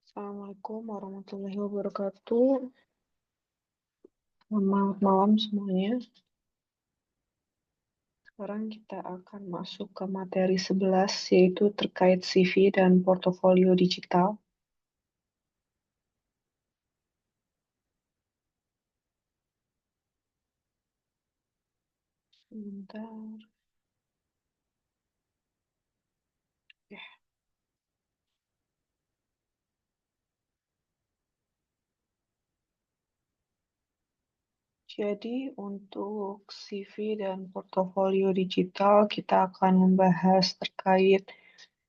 Assalamualaikum warahmatullahi wabarakatuh. Selamat malam semuanya. Sekarang kita akan masuk ke materi 11, yaitu terkait CV dan portofolio digital. Sebentar. Ya. Jadi untuk CV dan portofolio digital, kita akan membahas terkait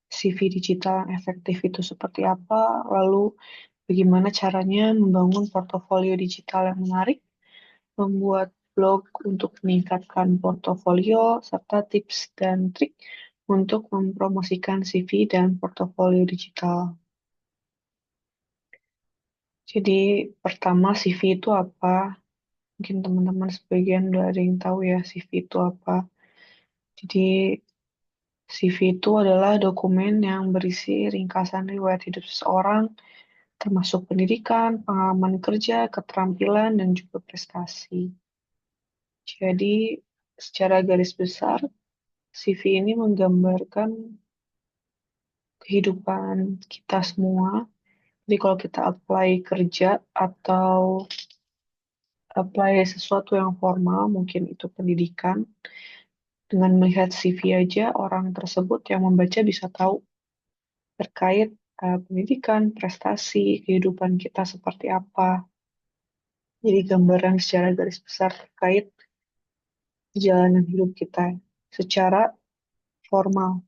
CV digital yang efektif itu seperti apa, lalu bagaimana caranya membangun portofolio digital yang menarik, membuat blog untuk meningkatkan portofolio, serta tips dan trik untuk mempromosikan CV dan portofolio digital. Jadi, pertama CV itu apa? Mungkin teman-teman sebagian udah ada yang tahu ya CV itu apa. Jadi, CV itu adalah dokumen yang berisi ringkasan riwayat hidup seseorang, termasuk pendidikan, pengalaman kerja, keterampilan, dan juga prestasi. Jadi, secara garis besar, CV ini menggambarkan kehidupan kita semua. Jadi kalau kita apply kerja atau apply sesuatu yang formal, mungkin itu pendidikan, dengan melihat CV aja orang tersebut yang membaca bisa tahu terkait pendidikan, prestasi, kehidupan kita seperti apa. Jadi gambaran secara garis besar terkait perjalanan hidup kita secara formal.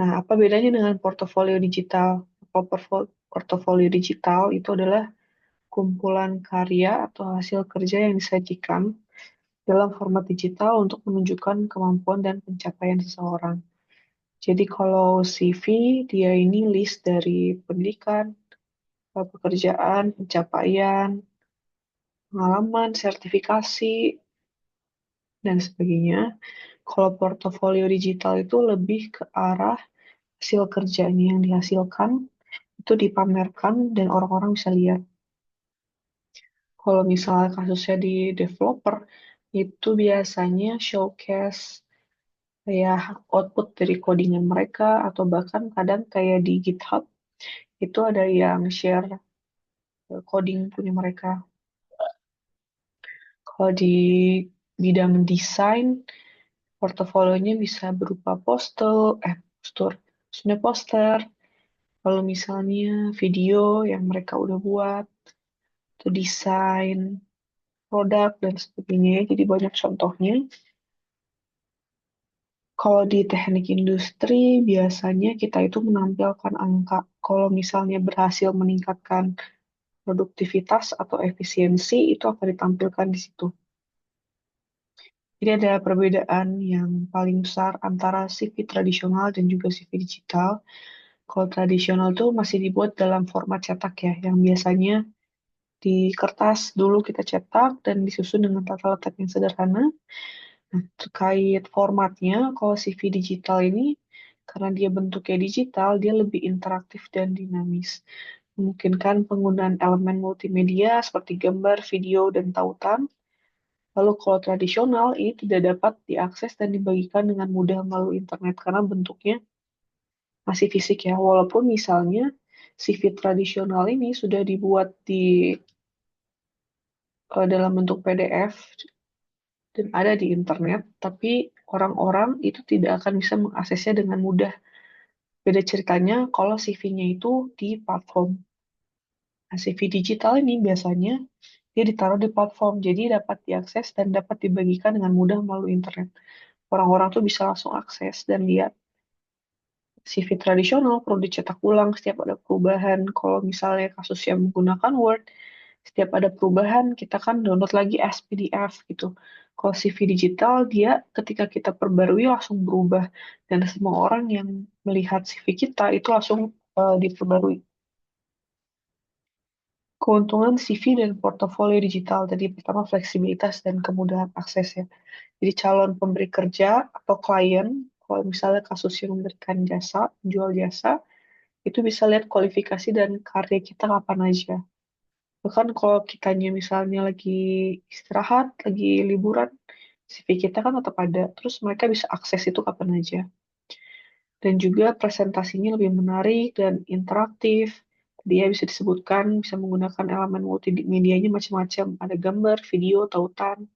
Nah, apa bedanya dengan portofolio digital? Kalau portofolio digital itu adalah kumpulan karya atau hasil kerja yang disajikan dalam format digital untuk menunjukkan kemampuan dan pencapaian seseorang. Jadi kalau CV, dia ini list dari pendidikan, pekerjaan, pencapaian, pengalaman, sertifikasi, dan sebagainya. Kalau portofolio digital itu lebih ke arah hasil kerjanya yang dihasilkan, itu dipamerkan dan orang-orang bisa lihat. Kalau misalnya kasusnya di developer, itu biasanya showcase kayak output dari codingan mereka, atau bahkan kadang kayak di GitHub, itu ada yang share coding punya mereka. Kalau di bidang desain, portofolionya bisa berupa poster, maksudnya poster, kalau misalnya video yang mereka udah buat, atau desain, produk, dan sebagainya. Jadi banyak contohnya. Kalau di teknik industri, biasanya kita itu menampilkan angka. Kalau misalnya berhasil meningkatkan produktivitas atau efisiensi, itu akan ditampilkan di situ. Jadi ada perbedaan yang paling besar antara CV tradisional dan juga CV digital. Kalau tradisional tuh masih dibuat dalam format cetak ya, yang biasanya di kertas dulu kita cetak dan disusun dengan tata letak yang sederhana. Nah, terkait formatnya, kalau CV digital ini, karena dia bentuknya digital, dia lebih interaktif dan dinamis. Memungkinkan penggunaan elemen multimedia seperti gambar, video, dan tautan. Lalu kalau tradisional, ini tidak dapat diakses dan dibagikan dengan mudah melalui internet karena bentuknya masih fisik ya. Walaupun misalnya CV tradisional ini sudah dibuat dalam bentuk PDF dan ada di internet, tapi orang-orang itu tidak akan bisa mengaksesnya dengan mudah. Beda ceritanya kalau CV-nya itu di platform. Nah, CV digital ini biasanya dia ditaruh di platform, jadi dapat diakses dan dapat dibagikan dengan mudah melalui internet. Orang-orang tuh bisa langsung akses dan lihat. CV tradisional perlu dicetak ulang setiap ada perubahan. Kalau misalnya kasus yang menggunakan Word, setiap ada perubahan kita kan download lagi as PDF gitu. Kalau CV digital dia ketika kita perbarui langsung berubah dan semua orang yang melihat CV kita itu langsung diperbarui. Keuntungan CV dan portofolio digital tadi pertama fleksibilitas dan kemudahan akses ya. Jadi calon pemberi kerja atau klien, kalau misalnya kasus yang memberikan jasa, jual jasa, itu bisa lihat kualifikasi dan karya kita kapan aja. Bahkan kalau kitanya misalnya lagi istirahat, lagi liburan, CV kita kan tetap ada. Terus mereka bisa akses itu kapan aja. Dan juga presentasinya lebih menarik dan interaktif. Dia bisa disebutkan, bisa menggunakan elemen multimedianya macam-macam. Ada gambar, video, tautan.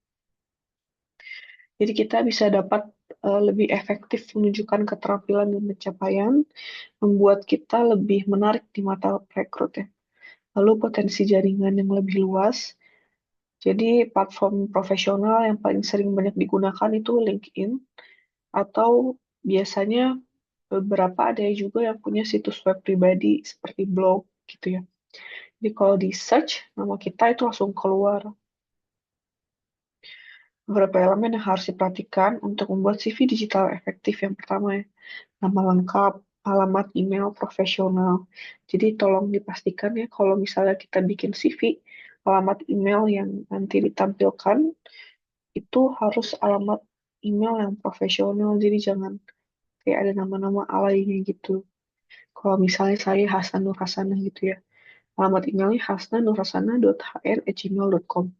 Jadi kita bisa dapat lebih efektif menunjukkan keterampilan dan pencapaian, membuat kita lebih menarik di mata rekrut ya. Lalu potensi jaringan yang lebih luas. Jadi platform profesional yang paling sering banyak digunakan itu LinkedIn atau biasanya beberapa ada juga yang punya situs web pribadi seperti blog gitu ya. Jadi kalau di search nama kita itu langsung keluar. Beberapa elemen yang harus diperhatikan untuk membuat CV digital efektif. Yang pertama ya, nama lengkap, alamat email profesional. Jadi tolong dipastikan ya kalau misalnya kita bikin CV, alamat email yang nanti ditampilkan itu harus alamat email yang profesional. Jadi jangan kayak ada nama-nama alaynya gitu. Kalau misalnya saya Hasan Nur Hasanah gitu ya. Alamat emailnya hasnanurhasana.hr@gmail.com.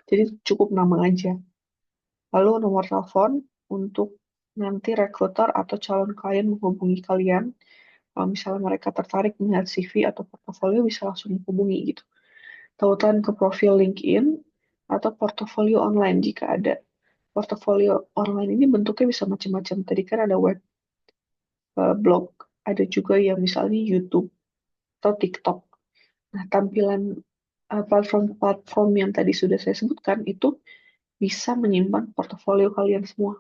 Jadi cukup nama aja. Lalu nomor telepon untuk nanti rekruter atau calon klien menghubungi kalian. Kalau misalnya mereka tertarik melihat CV atau portofolio bisa langsung menghubungi gitu. Tautan ke profil LinkedIn atau portofolio online jika ada. Portofolio online ini bentuknya bisa macam-macam. Tadi kan ada web, blog, ada juga yang misalnya YouTube atau TikTok. Nah, tampilan platform-platform yang tadi sudah saya sebutkan itu bisa menyimpan portofolio kalian semua.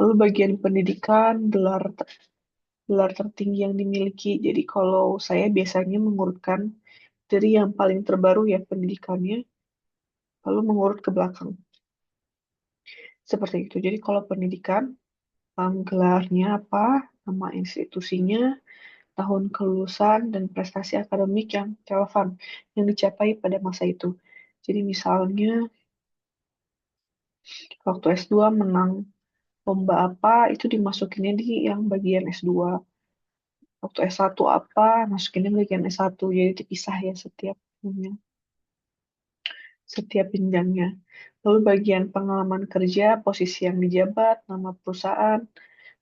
Lalu bagian pendidikan, gelar tertinggi yang dimiliki. Jadi kalau saya biasanya mengurutkan dari yang paling terbaru ya pendidikannya, lalu mengurut ke belakang. Seperti itu. Jadi kalau pendidikan, gelarnya apa, nama institusinya, tahun kelulusan, dan prestasi akademik yang relevan yang dicapai pada masa itu. Jadi misalnya waktu S2 menang lomba apa, itu dimasukinnya di yang bagian S2. Waktu S1 apa, masukinnya bagian S1. Jadi dipisah ya setiap jenjangnya. Lalu bagian pengalaman kerja, posisi yang dijabat, nama perusahaan,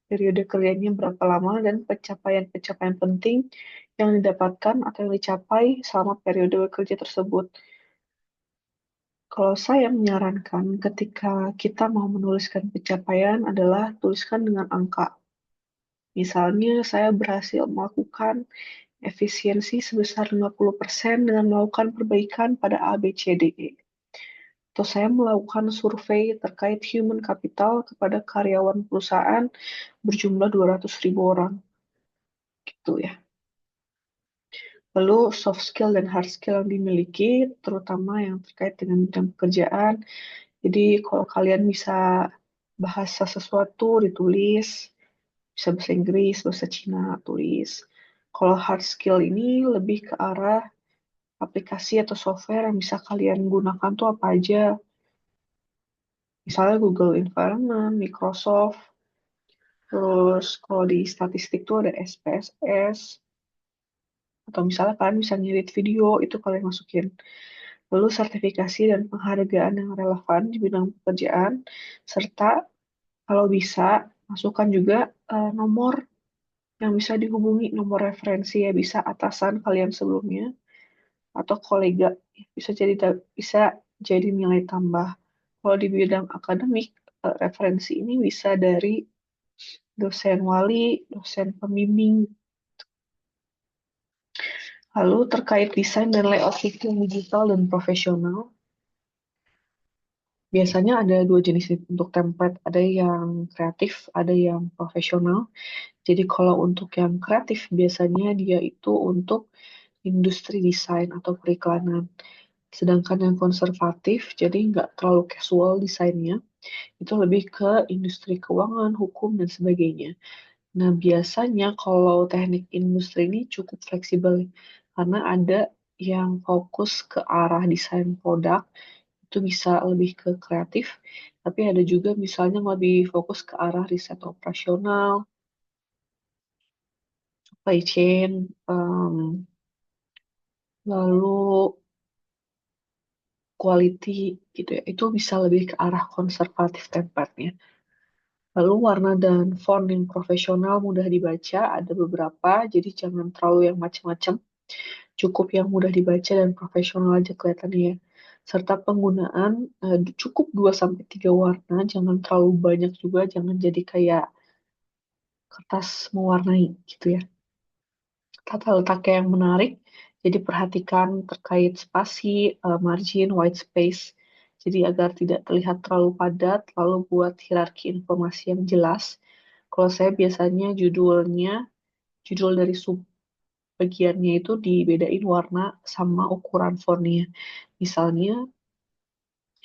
periode kerjanya berapa lama, dan pencapaian-pencapaian penting yang didapatkan atau yang dicapai selama periode kerja tersebut. Kalau saya menyarankan ketika kita mau menuliskan pencapaian adalah tuliskan dengan angka. Misalnya saya berhasil melakukan efisiensi sebesar 50% dengan melakukan perbaikan pada A, B, C, D, E. Atau saya melakukan survei terkait human capital kepada karyawan perusahaan berjumlah 200.000 orang. Gitu ya. Lalu soft skill dan hard skill yang dimiliki, terutama yang terkait dengan bidang pekerjaan. Jadi kalau kalian bisa bahasa sesuatu ditulis, bisa bahasa Inggris, bahasa Cina, tulis. Kalau hard skill ini lebih ke arah aplikasi atau software yang bisa kalian gunakan tuh apa aja. Misalnya Google Environment, Microsoft, terus kalau di statistik tuh ada SPSS, atau misalnya kalian bisa ngedit video, itu kalian masukin. Lalu sertifikasi dan penghargaan yang relevan di bidang pekerjaan, serta kalau bisa masukkan juga nomor yang bisa dihubungi, nomor referensi ya, bisa atasan kalian sebelumnya, atau kolega, bisa jadi nilai tambah. Kalau di bidang akademik, referensi ini bisa dari dosen wali, dosen pembimbing. Lalu terkait desain dan layout sistem digital dan profesional, biasanya ada dua jenis untuk template, ada yang kreatif, ada yang profesional. Jadi kalau untuk yang kreatif biasanya dia itu untuk industri desain atau periklanan. Sedangkan yang konservatif, jadi nggak terlalu casual desainnya, itu lebih ke industri keuangan, hukum, dan sebagainya. Nah, biasanya kalau teknik industri ini cukup fleksibel, karena ada yang fokus ke arah desain produk, itu bisa lebih ke kreatif, tapi ada juga misalnya yang lebih fokus ke arah riset operasional, supply chain, lalu quality gitu ya. Itu bisa lebih ke arah konservatif tempatnya. Lalu warna dan font yang profesional mudah dibaca ada beberapa, jadi jangan terlalu yang macam-macam. Cukup yang mudah dibaca dan profesional aja kelihatannya ya. Serta penggunaan cukup 2 sampai 3 warna, jangan terlalu banyak juga, jangan jadi kayak kertas mewarnai gitu ya. Tata letaknya yang menarik, jadi perhatikan terkait spasi, margin, white space, jadi agar tidak terlihat terlalu padat, lalu buat hierarki informasi yang jelas. Kalau saya biasanya judul dari sub bagiannya itu dibedain warna sama ukuran fontnya. Misalnya,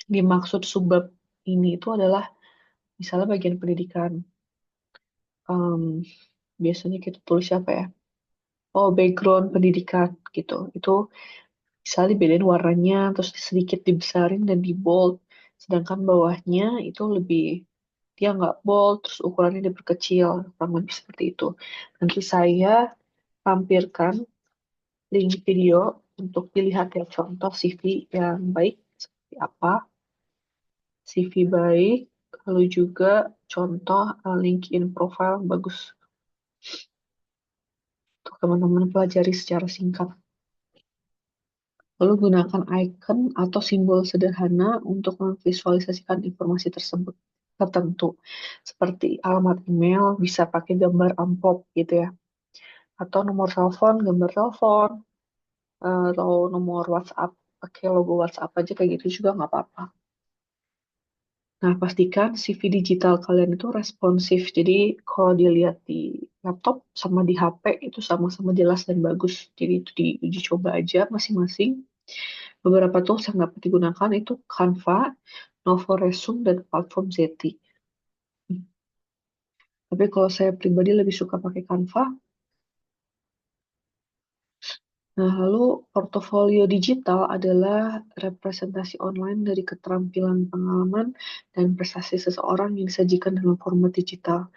dimaksud subbab ini itu adalah misalnya bagian pendidikan. Em, biasanya kita tulis apa ya? Oh, background pendidikan gitu. Itu misalnya dibedain warnanya, terus sedikit dibesarin dan di bold. Sedangkan bawahnya itu lebih, dia nggak bold, terus ukurannya diperkecil, kurang lebih seperti itu. Nanti saya tampilkan link video untuk dilihat ya contoh CV yang baik seperti apa. CV baik, lalu juga contoh LinkedIn profile bagus untuk teman-teman pelajari secara singkat. Lalu gunakan icon atau simbol sederhana untuk memvisualisasikan informasi tersebut tertentu. Seperti alamat email bisa pakai gambar amplop gitu ya. Atau nomor telepon, gambar telepon, atau nomor WhatsApp, pakai logo WhatsApp aja kayak gitu juga nggak apa-apa. Nah, pastikan CV digital kalian itu responsif. Jadi, kalau dilihat di laptop sama di HP itu sama-sama jelas dan bagus. Jadi, itu diuji coba aja masing-masing. Beberapa tools yang dapat digunakan itu Canva, Novo Resume, dan platform Zeti. Tapi kalau saya pribadi lebih suka pakai Canva. Nah, lalu portofolio digital adalah representasi online dari keterampilan pengalaman dan prestasi seseorang yang disajikan dalam format digital.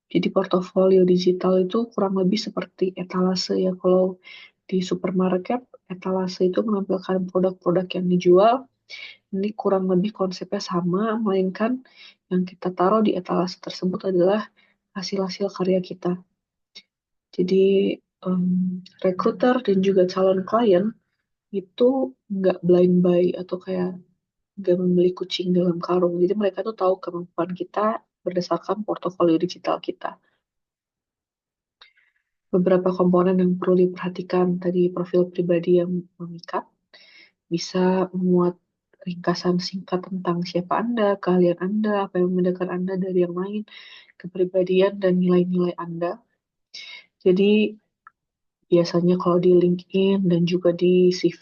Jadi portofolio digital itu kurang lebih seperti etalase ya. Kalau di supermarket, etalase itu menampilkan produk-produk yang dijual. Ini kurang lebih konsepnya sama, melainkan yang kita taruh di etalase tersebut adalah hasil-hasil karya kita. Jadi em, recruiter dan juga calon klien itu nggak blind buy atau kayak nggak membeli kucing dalam karung. Jadi mereka tuh tahu kemampuan kita berdasarkan portofolio digital kita. Beberapa komponen yang perlu diperhatikan tadi profil pribadi yang memikat, bisa memuat ringkasan singkat tentang siapa Anda, keahlian Anda, apa yang membedakan Anda dari yang lain, kepribadian dan nilai-nilai Anda. Jadi biasanya kalau di LinkedIn dan juga di CV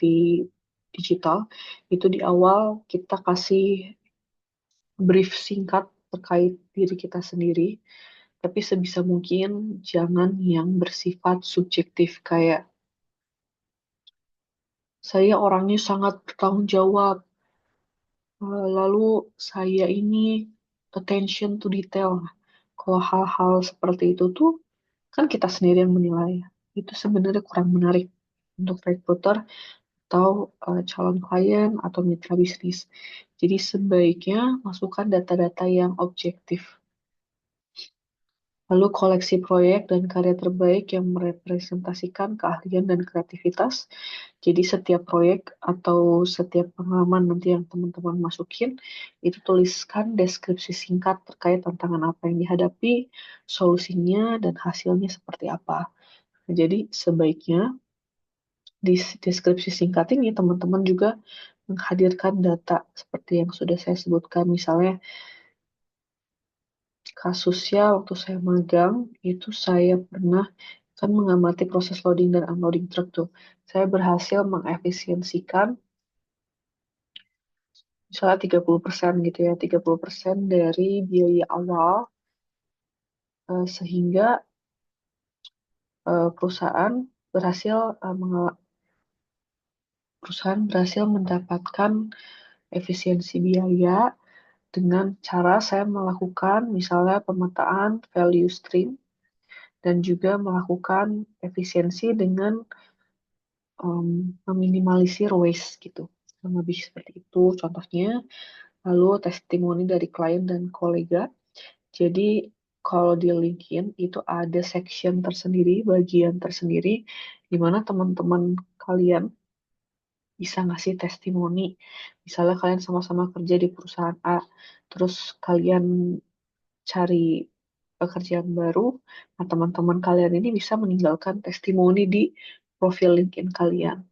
digital, itu di awal kita kasih brief singkat terkait diri kita sendiri, tapi sebisa mungkin jangan yang bersifat subjektif kayak saya orangnya sangat bertanggung jawab. Lalu saya ini attention to detail. Kalau hal-hal seperti itu tuh kan kita sendiri yang menilai. Itu sebenarnya kurang menarik untuk recruiter atau calon klien atau mitra bisnis. Jadi sebaiknya masukkan data-data yang objektif. Lalu koleksi proyek dan karya terbaik yang merepresentasikan keahlian dan kreativitas. Jadi setiap proyek atau setiap pengalaman nanti yang teman-teman masukin, itu tuliskan deskripsi singkat terkait tantangan apa yang dihadapi, solusinya, dan hasilnya seperti apa. Nah, jadi sebaiknya di deskripsi singkat ini teman-teman juga menghadirkan data seperti yang sudah saya sebutkan. Misalnya kasusnya waktu saya magang, itu saya pernah kan mengamati proses loading dan unloading truk tuh. Saya berhasil mengefisiensikan misalnya 30% gitu ya, 30% dari biaya awal sehingga perusahaan berhasil perusahaan berhasil mendapatkan efisiensi biaya dengan cara saya melakukan misalnya pemetaan value stream dan juga melakukan efisiensi dengan meminimalisir waste gitu. Kurang lebih seperti itu contohnya. Lalu testimoni dari klien dan kolega. Jadi kalau di LinkedIn itu ada section tersendiri, bagian tersendiri, di mana teman-teman kalian bisa ngasih testimoni. Misalnya kalian sama-sama kerja di perusahaan A, terus kalian cari pekerjaan baru, nah teman-teman kalian ini bisa meninggalkan testimoni di profil LinkedIn kalian.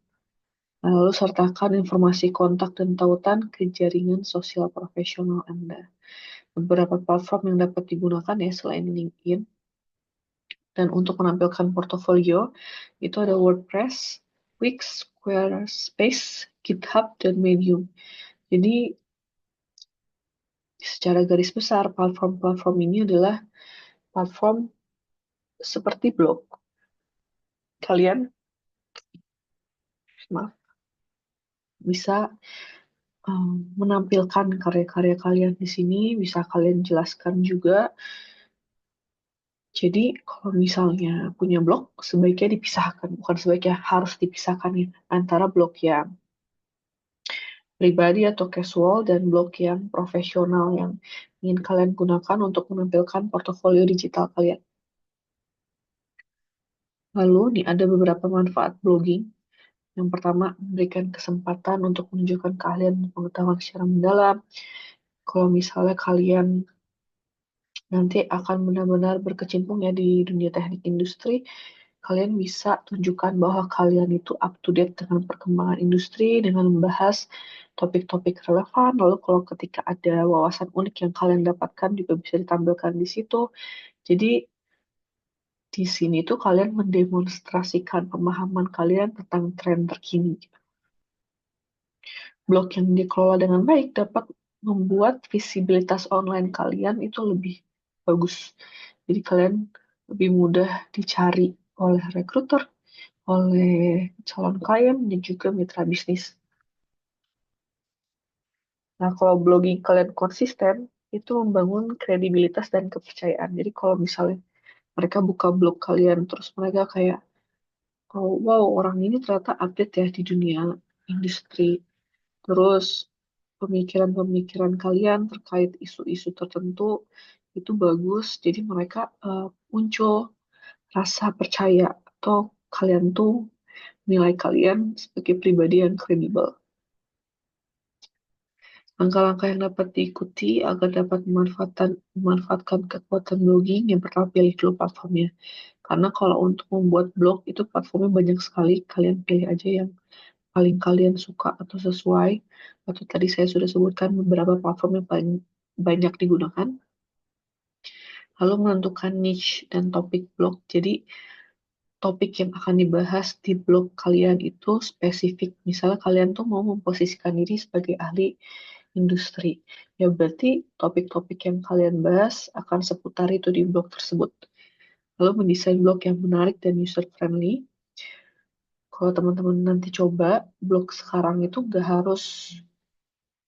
Lalu sertakan informasi kontak dan tautan ke jaringan sosial profesional Anda. Beberapa platform yang dapat digunakan ya selain LinkedIn. Dan untuk menampilkan portofolio, itu ada WordPress, Wix, Squarespace, GitHub, dan Medium. Jadi secara garis besar, platform-platform ini adalah platform seperti blog. Kalian, maaf, bisa menampilkan karya-karya kalian di sini, bisa kalian jelaskan juga. Jadi kalau misalnya punya blog, sebaiknya dipisahkan, bukan sebaiknya harus dipisahkan ya, antara blog yang pribadi atau casual dan blog yang profesional yang ingin kalian gunakan untuk menampilkan portofolio digital kalian. Lalu nih ada beberapa manfaat blogging. Yang pertama, memberikan kesempatan untuk menunjukkan keahlian dan pengetahuan secara mendalam. Kalau misalnya kalian nanti akan benar-benar berkecimpung ya di dunia teknik industri, kalian bisa tunjukkan bahwa kalian itu up to date dengan perkembangan industri, dengan membahas topik-topik relevan. Lalu kalau ketika ada wawasan unik yang kalian dapatkan juga bisa ditampilkan di situ. Jadi di sini tuh kalian mendemonstrasikan pemahaman kalian tentang tren terkini. Blog yang dikelola dengan baik dapat membuat visibilitas online kalian itu lebih bagus. Jadi kalian lebih mudah dicari oleh rekruter, oleh calon klien, dan juga mitra bisnis. Nah, kalau blogging kalian konsisten, itu membangun kredibilitas dan kepercayaan. Jadi kalau misalnya mereka buka blog kalian, terus mereka kayak, oh wow, orang ini ternyata update ya di dunia industri. Terus pemikiran-pemikiran kalian terkait isu-isu tertentu itu bagus. Jadi mereka muncul rasa percaya atau kalian tuh nilai kalian sebagai pribadi yang kredibel. Langkah-langkah yang dapat diikuti agar dapat memanfaatkan kekuatan blogging, yang pertama pilih dulu platformnya. Karena kalau untuk membuat blog itu platformnya banyak sekali, kalian pilih aja yang paling kalian suka atau sesuai. Atau tadi saya sudah sebutkan beberapa platform yang paling banyak digunakan. Lalu menentukan niche dan topik blog. Jadi topik yang akan dibahas di blog kalian itu spesifik. Misalnya kalian tuh mau memposisikan diri sebagai ahli industri. Ya berarti topik-topik yang kalian bahas akan seputar itu di blog tersebut. Lalu mendesain blog yang menarik dan user-friendly. Kalau teman-teman nanti coba, blog sekarang itu gak harus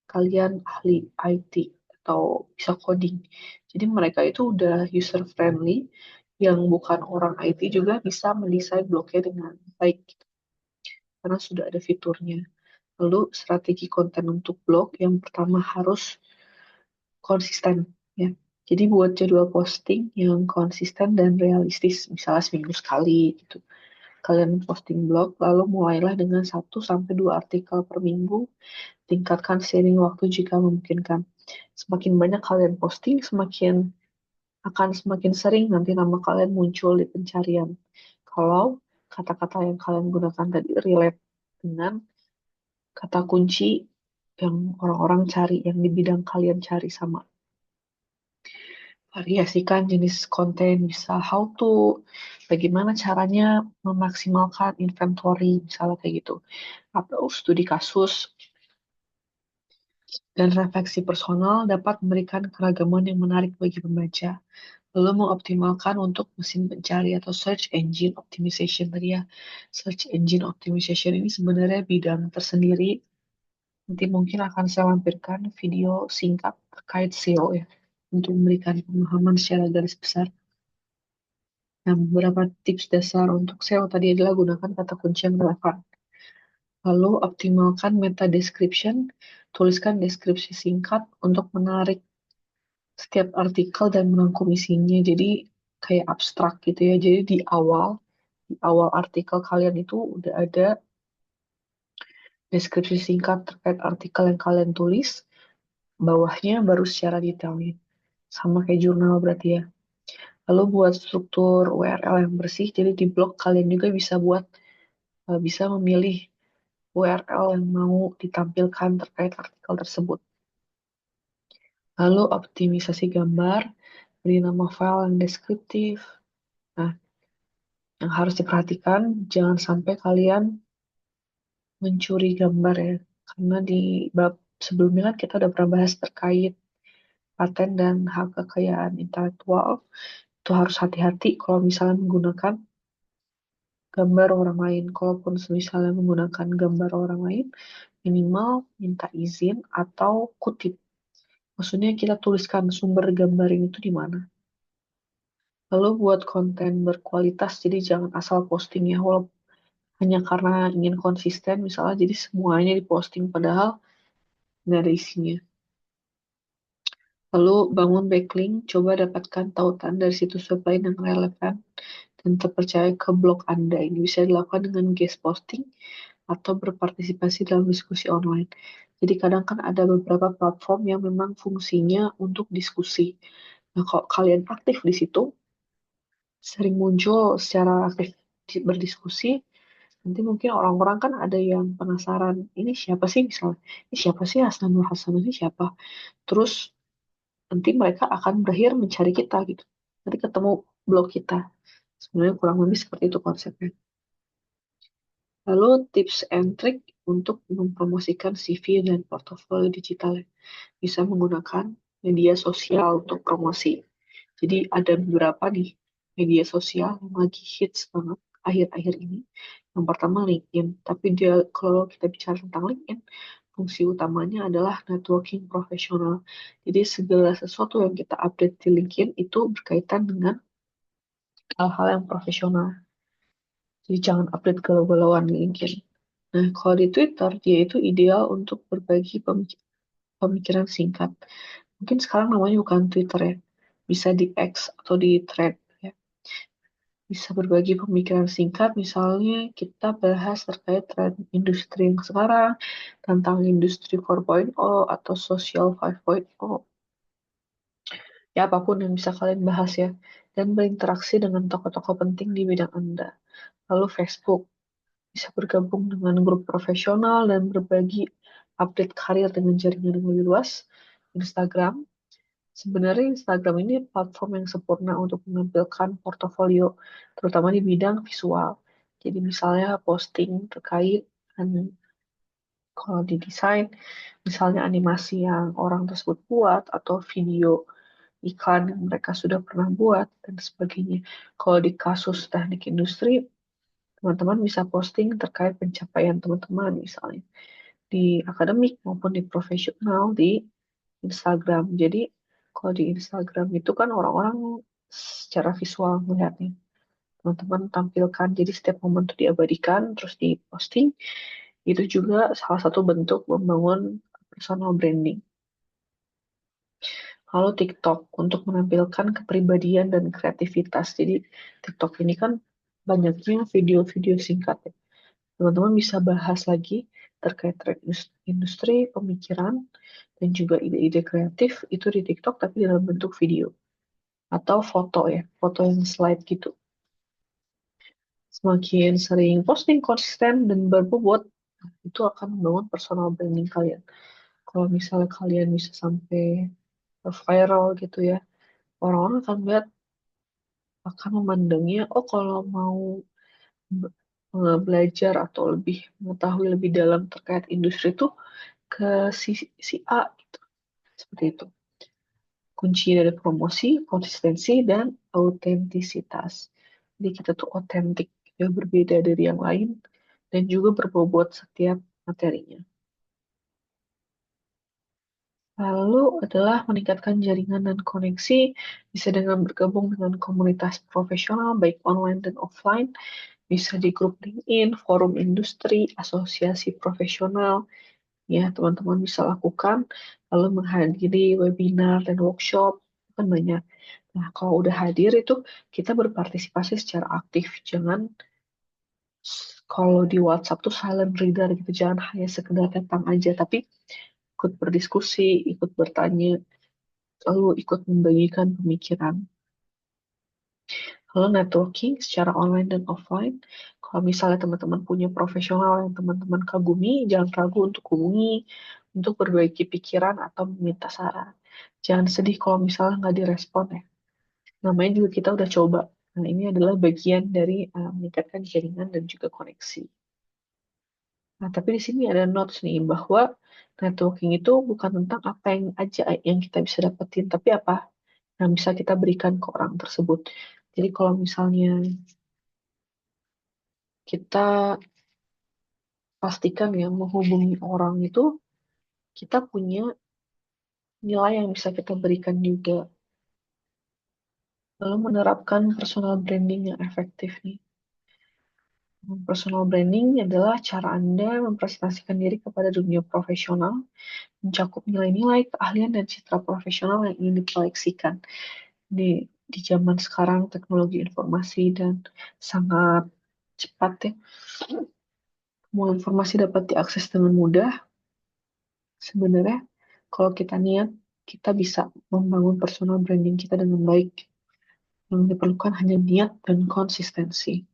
kalian ahli IT atau bisa coding. Jadi mereka itu udah user-friendly, yang bukan orang IT juga bisa mendesain blognya dengan baik, gitu, karena sudah ada fiturnya. Lalu strategi konten untuk blog, yang pertama harus konsisten ya. Jadi buat jadwal posting yang konsisten dan realistis, misalnya seminggu sekali gitu. Kalian posting blog, lalu mulailah dengan 1 sampai 2 artikel per minggu, tingkatkan seiring waktu jika memungkinkan. Semakin banyak kalian posting, semakin sering nanti nama kalian muncul di pencarian. Kalau kata-kata yang kalian gunakan tadi relate dengan kata kunci yang orang-orang cari, yang di bidang kalian cari sama. Variasikan jenis konten, bisa how to, bagaimana caranya memaksimalkan inventory, misalnya kayak gitu. Atau studi kasus dan refleksi personal dapat memberikan keragaman yang menarik bagi pembaca. Lalu mengoptimalkan untuk mesin pencari atau search engine optimization tadi ya. Search engine optimization ini sebenarnya bidang tersendiri. Nanti mungkin akan saya lampirkan video singkat terkait SEO ya, untuk memberikan pemahaman secara garis besar. Nah, beberapa tips dasar untuk SEO tadi adalah gunakan kata kunci yang relevan. Lalu optimalkan meta description, tuliskan deskripsi singkat untuk menarik setiap artikel dan merangkum isinya. Jadi kayak abstrak gitu ya. Jadi di awal artikel kalian itu udah ada deskripsi singkat terkait artikel yang kalian tulis, bawahnya baru secara detailnya. Sama kayak jurnal berarti ya. Lalu buat struktur URL yang bersih, jadi di blog kalian juga bisa memilih URL yang mau ditampilkan terkait artikel tersebut. Lalu optimisasi gambar, beri nama file yang deskriptif. Nah, yang harus diperhatikan, jangan sampai kalian mencuri gambar ya. Karena di bab sebelumnya kan kita udah pernah bahas terkait paten dan hak kekayaan intelektual. Itu harus hati-hati kalau misalnya menggunakan gambar orang lain. Kalaupun misalnya menggunakan gambar orang lain, minimal minta izin atau kutip. Maksudnya kita tuliskan sumber gambar itu di mana. Lalu buat konten berkualitas, jadi jangan asal posting ya, walaupun hanya karena ingin konsisten, misalnya jadi semuanya diposting padahal nggak ada isinya. Lalu bangun backlink, coba dapatkan tautan dari situs web lain yang relevan dan terpercaya ke blog Anda. Ini bisa dilakukan dengan guest posting atau berpartisipasi dalam diskusi online. Jadi kadang kan ada beberapa platform yang memang fungsinya untuk diskusi. Nah, kalau kalian aktif di situ, sering muncul secara aktif berdiskusi, nanti mungkin orang-orang kan ada yang penasaran, ini siapa sih misalnya, ini siapa sih Hasanul Hasan ini siapa? Terus nanti mereka akan berakhir mencari kita gitu. Nanti ketemu blog kita. Sebenarnya kurang lebih seperti itu konsepnya. Lalu tips and trick untuk mempromosikan CV dan portofolio digital ya. Bisa menggunakan media sosial untuk promosi. Jadi ada beberapa nih media sosial yang lagi hits banget akhir-akhir ini. Yang pertama LinkedIn, tapi dia kalau kita bicara tentang LinkedIn, fungsi utamanya adalah networking profesional. Jadi segala sesuatu yang kita update di LinkedIn itu berkaitan dengan hal-hal yang profesional. Jadi jangan update galau-galauan di LinkedIn. Nah, kalau di Twitter, dia itu ideal untuk berbagi pemikiran singkat. Mungkin sekarang namanya bukan Twitter ya, bisa di X atau di Thread ya. Bisa berbagi pemikiran singkat, misalnya kita bahas terkait tren industri yang sekarang, tentang industri 4.0 atau social 5.0. Ya, apapun yang bisa kalian bahas ya. Dan berinteraksi dengan tokoh-tokoh penting di bidang Anda. Lalu Facebook, bisa bergabung dengan grup profesional dan berbagi update karir dengan jaringan yang lebih luas. Instagram, sebenarnya Instagram ini platform yang sempurna untuk menampilkan portofolio, terutama di bidang visual. Jadi misalnya posting terkait dengan kalau di desain, misalnya animasi yang orang tersebut buat atau video iklan yang mereka sudah pernah buat dan sebagainya. Kalau di kasus teknik industri, teman-teman bisa posting terkait pencapaian teman-teman misalnya di akademik maupun di profesional di Instagram. Jadi kalau di Instagram itu kan orang-orang secara visual melihatnya. Teman-teman tampilkan, jadi setiap momen itu diabadikan, terus diposting. Itu juga salah satu bentuk membangun personal branding. Lalu TikTok untuk menampilkan kepribadian dan kreativitas. Jadi TikTok ini kan banyaknya video-video singkat ya. Teman-teman bisa bahas lagi terkait tren industri, pemikiran, dan juga ide-ide kreatif itu di TikTok tapi dalam bentuk video atau foto ya, foto yang slide gitu. Semakin sering posting konsisten dan berbobot, itu akan membangun personal branding kalian. Kalau misalnya kalian bisa sampai viral gitu ya, orang-orang akan lihat, akan memandangnya, oh kalau mau belajar atau lebih mengetahui lebih dalam terkait industri itu ke si A gitu. Seperti itu. Kunci dari promosi, konsistensi, dan autentisitas. Jadi kita tuh otentik, ya berbeda dari yang lain, dan juga berbobot setiap materinya. Lalu adalah meningkatkan jaringan dan koneksi, bisa dengan bergabung dengan komunitas profesional, baik online dan offline, bisa di grup LinkedIn, forum industri, asosiasi profesional, ya teman-teman bisa lakukan, lalu menghadiri webinar dan workshop, kan banyak. Nah, kalau udah hadir itu kita berpartisipasi secara aktif, jangan kalau di WhatsApp tuh silent reader gitu, jangan hanya sekedar tentang aja, tapi ikut berdiskusi, ikut bertanya, lalu ikut membagikan pemikiran. Lalu networking secara online dan offline. Kalau misalnya teman-teman punya profesional yang teman-teman kagumi, jangan ragu untuk hubungi, untuk berbagi pikiran atau meminta saran. Jangan sedih kalau misalnya nggak direspon ya. Namanya juga kita udah coba. Nah, ini adalah bagian dari meningkatkan jaringan dan juga koneksi. Nah, tapi di sini ada notes nih bahwa networking itu bukan tentang apa yang aja yang kita bisa dapetin, tapi apa yang bisa kita berikan ke orang tersebut. Jadi kalau misalnya kita pastikan ya menghubungi orang itu kita punya nilai yang bisa kita berikan juga. Lalu menerapkan personal branding yang efektif nih. Personal branding adalah cara Anda mempresentasikan diri kepada dunia profesional, mencakup nilai-nilai, keahlian, dan citra profesional yang ingin diproyeksikan. Di zaman sekarang teknologi informasi dan sangat cepat ya. Semua informasi dapat diakses dengan mudah. Sebenarnya kalau kita niat, kita bisa membangun personal branding kita dengan baik. Yang diperlukan hanya niat dan konsistensi.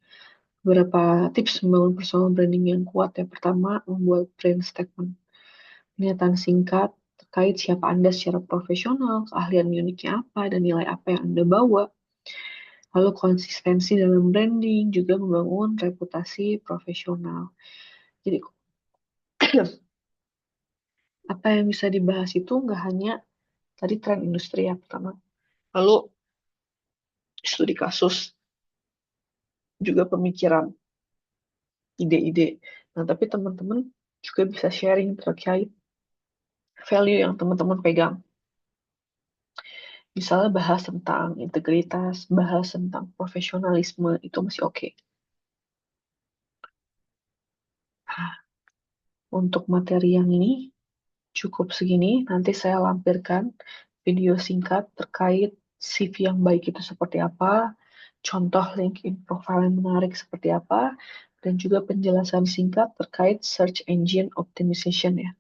Beberapa tips membangun personal branding yang kuat. Yang pertama, membuat brand statement. Pernyataan singkat terkait siapa Anda secara profesional, keahlian uniknya apa, dan nilai apa yang Anda bawa. Lalu konsistensi dalam branding, juga membangun reputasi profesional. Jadi apa yang bisa dibahas itu nggak hanya tadi tren industri ya pertama. Lalu studi kasus, juga pemikiran, ide-ide. Nah, tapi teman-teman juga bisa sharing terkait value yang teman-teman pegang. Misalnya bahas tentang integritas, bahas tentang profesionalisme, itu masih oke. Nah, untuk materi yang ini cukup segini. Nanti saya lampirkan video singkat terkait CV yang baik itu seperti apa, contoh LinkedIn profile yang menarik seperti apa, dan juga penjelasan singkat terkait search engine optimization ya.